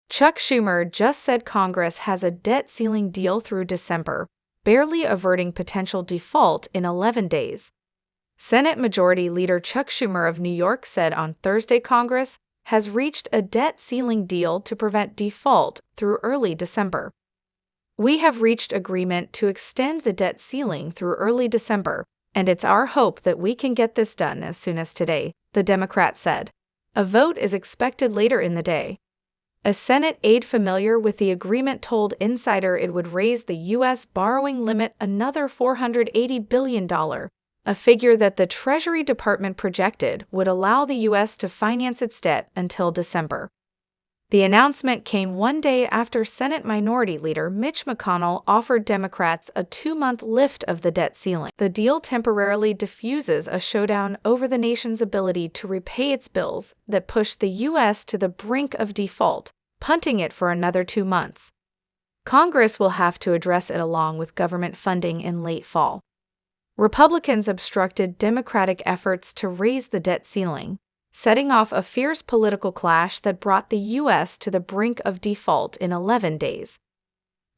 Chuck Schumer just said Congress has a debt ceiling deal through December, barely averting potential default in 11 days. Senate Majority Leader Chuck Schumer of New York said on Thursday Congress has reached a debt ceiling deal to prevent default through early December. "We have reached agreement to extend the debt ceiling through early December, and it's our hope that we can get this done as soon as today," the Democrat said. A vote is expected later in the day. A Senate aide familiar with the agreement told Insider it would raise the U.S. borrowing limit another $480 billion, a figure that the Treasury Department projected would allow the U.S. to finance its debt until December. The announcement came one day after Senate Minority Leader Mitch McConnell offered Democrats a 2-month lift of the debt ceiling. The deal temporarily diffuses a showdown over the nation's ability to repay its bills that pushed the U.S. to the brink of default, punting it for another 2 months. Congress will have to address it along with government funding in late fall. Republicans obstructed Democratic efforts to raise the debt ceiling, setting off a fierce political clash that brought the U.S. to the brink of default in 11 days.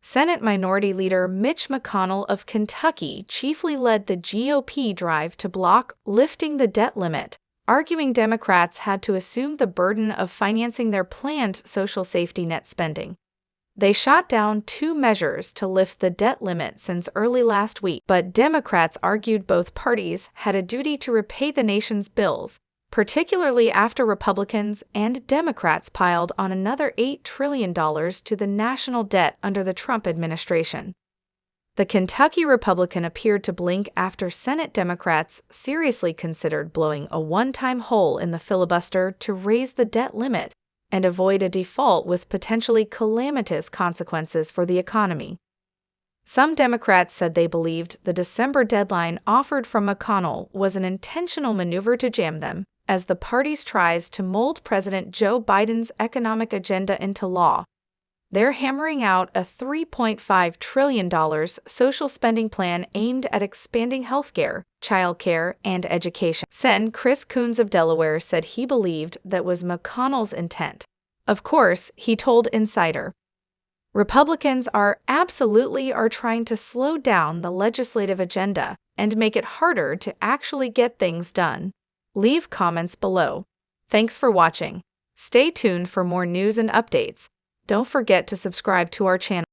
Senate Minority Leader Mitch McConnell of Kentucky chiefly led the GOP drive to block lifting the debt limit, arguing Democrats had to assume the burden of financing their planned social safety net spending. They shot down 2 measures to lift the debt limit since early last week, but Democrats argued both parties had a duty to repay the nation's bills, particularly after Republicans and Democrats piled on another $8 trillion to the national debt under the Trump administration. The Kentucky Republican appeared to blink after Senate Democrats seriously considered blowing a one-time hole in the filibuster to raise the debt limit and avoid a default with potentially calamitous consequences for the economy. Some Democrats said they believed the December deadline offered from McConnell was an intentional maneuver to jam them, as the parties tries to mold President Joe Biden's economic agenda into law. They're hammering out a $3.5 trillion social spending plan aimed at expanding healthcare, childcare, and education. Sen. Chris Coons of Delaware said he believed that was McConnell's intent. Of course, he told Insider, "Republicans are trying to slow down the legislative agenda and make it harder to actually get things done." Leave comments below. Thanks for watching. Stay tuned for more news and updates. Don't forget to subscribe to our channel.